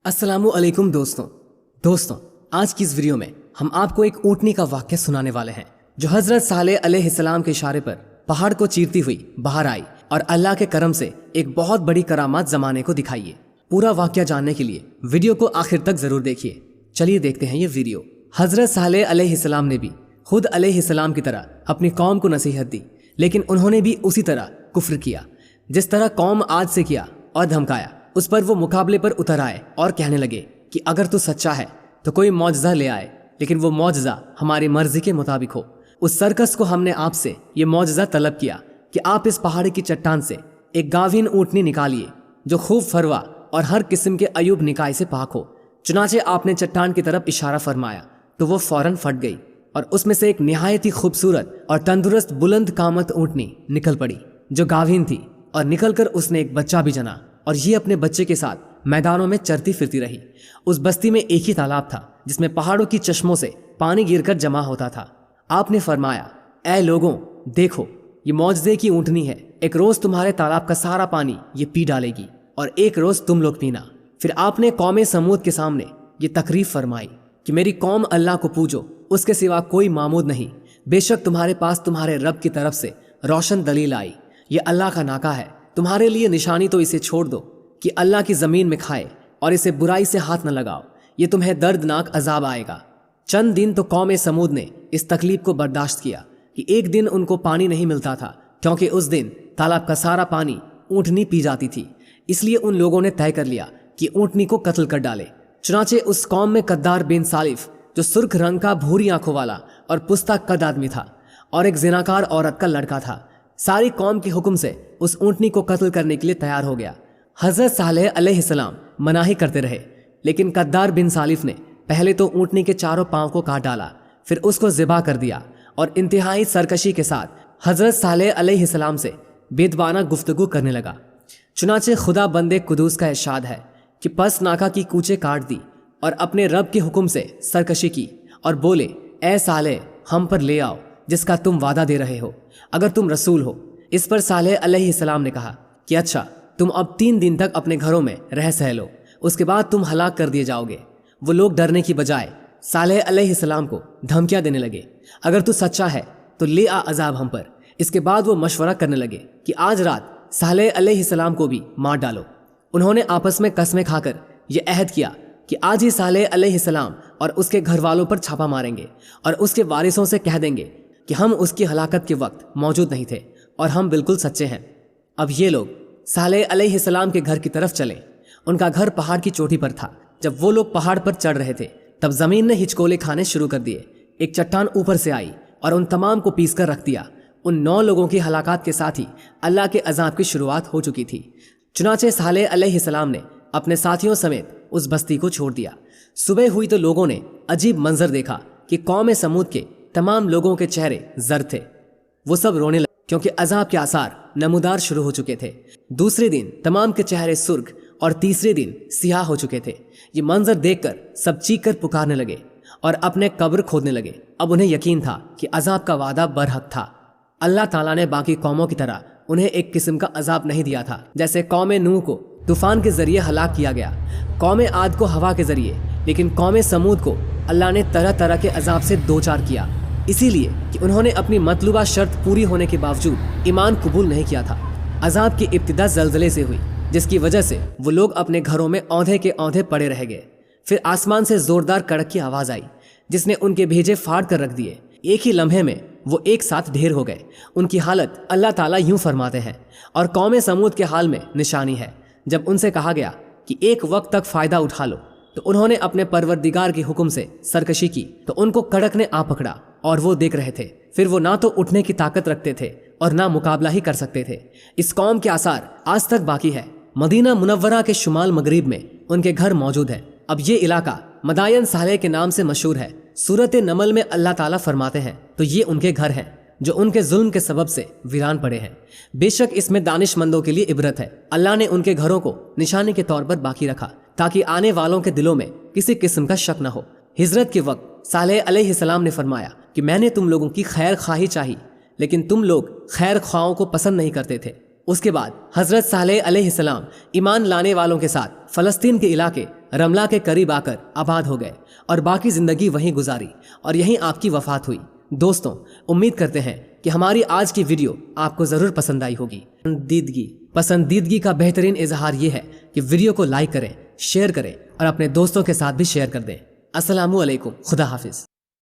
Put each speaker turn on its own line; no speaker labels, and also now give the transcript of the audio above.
अस्सलामुअलैकुम दोस्तों आज की इस वीडियो में हम आपको एक ऊँटनी का वाक्य सुनाने वाले हैं जो हजरत सालेह अलैहिस्सलाम के इशारे पर पहाड़ को चीरती हुई बाहर आई और अल्लाह के करम से एक बहुत बड़ी करामात जमाने को दिखाई है। पूरा वाक्य जानने के लिए वीडियो को आखिर तक जरूर देखिए। चलिए देखते हैं ये वीडियो। हजरत सालेह अलैहिस्सलाम ने भी खुद अलैहिस्सलाम की तरह अपनी कौम को नसीहत दी, लेकिन उन्होंने भी उसी तरह कुफ्र किया जिस तरह कौम आज से किया और धमकाया। उस पर वो मुकाबले पर उतर आए और कहने लगे कि अगर तू सच्चा है तो कोई मौजज़ा ले आए, लेकिन वो मौजज़ा हमारी मर्जी के मुताबिक हो। उस सर्कस को हमने आपसे ये मौजज़ा तलब किया कि आप इस पहाड़ी की चट्टान से एक गावीन ऊँटनी निकालिए जो खूब फरवा और हर किस्म के अयूब निकाय से पाक हो। चुनाचे आपने चट्टान की तरफ इशारा फरमाया तो वो फौरन फट गई और उसमें से एक निहायत ही खूबसूरत और तंदुरुस्त बुलंद कामत ऊँटनी निकल पड़ी जो गावीन थी, और निकलकर उसने एक बच्चा भी जना और ये अपने बच्चे के साथ मैदानों में चरती फिरती रही। उस बस्ती में एक ही तालाब था जिसमें पहाड़ों की चश्मों से पानी गिरकर जमा होता था। आपने फरमाया, ऐ लोगों, देखो ये मौजज़े की ऊँटनी है। एक रोज़ तुम्हारे तालाब का सारा पानी ये पी डालेगी और एक रोज़ तुम लोग पीना। फिर आपने कौम समूद के सामने ये तकरीफ फरमाई कि मेरी कौम अल्लाह को पूजो, उसके सिवा कोई मामूद नहीं। बेशक तुम्हारे पास तुम्हारे रब की तरफ से रोशन दलील आई। ये अल्लाह का नाका है, तुम्हारे लिए निशानी तो इसे छोड़ दो कि अल्लाह की ज़मीन में खाए और इसे बुराई से हाथ न लगाओ, ये तुम्हें दर्दनाक अजाब आएगा। चंद दिन तो कौम समूद ने इस तकलीफ को बर्दाश्त किया कि एक दिन उनको पानी नहीं मिलता था, क्योंकि उस दिन तालाब का सारा पानी ऊँटनी पी जाती थी। इसलिए उन लोगों ने तय कर लिया कि ऊँटनी को कत्ल कर डाले। चुनाचे उस कौम में कद्दार बिन सालिफ, जो सुर्ख रंग का भूरी आंखों वाला और पुस्ता कद आदमी था, और एक जिनाकार औरत का लड़का था, सारी कौम के हुक्म से उस ऊँटनी को कत्ल करने के लिए तैयार हो गया। हजरत सालेह अलैहिस्सलाम मनाही करते रहे, लेकिन कद्दार बिन सालिफ ने पहले तो ऊँटनी के चारों पांव को काट डाला, फिर उसको ज़िबा कर दिया और इंतहाई सरकशी के साथ हजरत सालेह अलैहिस्सलाम से बेदबाना गुफ्तगू करने लगा। चुनाचे खुदा बंदे कुदूस का इरशाद है कि पस नाका की कूचे काट दी और अपने रब के हुक्म से सरकशी की और बोले, ए सालेह, हम पर ले आओ जिसका तुम वादा दे रहे हो, अगर तुम रसूल हो। इस पर सालेह अलैहिस्सलाम ने कहा कि अच्छा, तुम अब 3 दिन तक अपने घरों में रह सह लो, उसके बाद तुम हलाक कर दिए जाओगे। वो लोग डरने की बजाय सालेह अलैहिस्सलाम को धमकियां देने लगे, अगर तू सच्चा है तो ले आ अजाब हम पर। इसके बाद वो मशवरा करने लगे कि आज रात सालेह अलैहिस्सलाम को भी मार डालो। उन्होंने आपस में कसमें खाकर ये अहद किया कि आज ही सालेह अलैहिस्सलाम और उसके घर वालों पर छापा मारेंगे और उसके वारिसों से कह देंगे कि हम उसकी हलाकत के वक्त मौजूद नहीं थे और हम बिल्कुल सच्चे हैं। अब ये लोग सालेह अलैहिस्सलाम के घर की तरफ चले। उनका घर पहाड़ की चोटी पर था। जब वो लोग पहाड़ पर चढ़ रहे थे तब जमीन ने हिचकोले खाने शुरू कर दिए। एक चट्टान ऊपर से आई और उन तमाम को पीस कर रख दिया। उन 9 लोगों की हलाकत के साथ ही अल्लाह के अजाब की शुरुआत हो चुकी थी। चुनाचे सालेह अलैहिस्सलाम ने अपने साथियों समेत उस बस्ती को छोड़ दिया। सुबह हुई तो लोगों ने अजीब मंजर देखा कि कौम समूद के तमाम लोगों के चेहरे जर्द थे। वो सब रोने लगे क्योंकि अजाब के आसार नमूदार शुरू हो चुके थे। दूसरे दिन तमाम के चेहरे सुर्ख और तीसरे दिन सियाह हो चुके थे। ये मंजर देखकर सब चीख कर पुकारने लगे और अपने कब्र खोदने लगे। अब उन्हें यकीन था कि अजाब का वादा बरहक था। अल्लाह ताला ने बाकी कौमों की तरह उन्हें एक किस्म का अजाब नहीं दिया था। जैसे कौम नूह को तूफान के जरिए हलाक किया गया, कौम आद को हवा के जरिए, लेकिन कौम समूद को अल्लाह ने तरह तरह के अजाब से दो चार किया, इसीलिए कि उन्होंने अपनी मतलूबा शर्त पूरी होने के बावजूद ईमान कबूल नहीं किया था। अजाब की इब्तिदा जल्जले से हुई, जिसकी वजह से वो लोग अपने घरों में औंधे के औंधे पड़े रह गए। फिर आसमान से जोरदार कड़क की आवाज़ आई जिसने उनके भेजे फाड़ कर रख दिए। एक ही लम्हे में वो एक साथ ढेर हो गए। उनकी हालत अल्लाह ताला यूं फरमाते हैं और कौम समूद के हाल में निशानी है। जब उनसे कहा गया कि एक वक्त तक फ़ायदा उठा लो तो उन्होंने अपने परवरदिगार के हुक्म से सरकशी की तो उनको कड़क ने आ पकड़ा और वो देख रहे थे। फिर वो ना तो उठने की ताकत रखते थे और ना मुकाबला ही कर सकते थे। इस कौम के आसार आज तक बाकी है। मदीना मुनव्वरा के शुमाल मगरिब में उनके घर मौजूद है। अब ये इलाका मदायन सालेह के नाम से मशहूर है। सूरत नमल में अल्लाह ताला फरमाते हैं तो ये उनके घर हैं जो उनके जुल्म के सबब से वीरान पड़े हैं। बेशक इसमें दानिशमंदों के लिए इबरत है। अल्लाह ने उनके घरों को निशानी के तौर पर बाकी रखा ताकि आने वालों के दिलों में किसी किस्म का शक न हो। हिजरत के वक्त सालेह अलैहिस्सलाम ने फरमाया कि मैंने तुम लोगों की खैर खाही चाही, लेकिन तुम लोग खैर ख्वाहों को पसंद नहीं करते थे। اس کے بعد حضرت صالح علیہ السلام ایمان لانے والوں کے ساتھ فلسطین کے علاقے رملہ کے قریب آ کر آباد ہو گئے اور باقی زندگی وہیں گزاری اور یہیں آپ کی وفات ہوئی۔ دوستوں، امید کرتے ہیں کہ ہماری آج کی ویڈیو آپ کو ضرور پسند آئی ہوگی۔ پسندیدگی کا بہترین اظہار یہ ہے کہ ویڈیو کو لائک کریں، شیئر کریں اور اپنے دوستوں کے ساتھ بھی شیئر کر دیں۔ السلام علیکم، خدا حافظ۔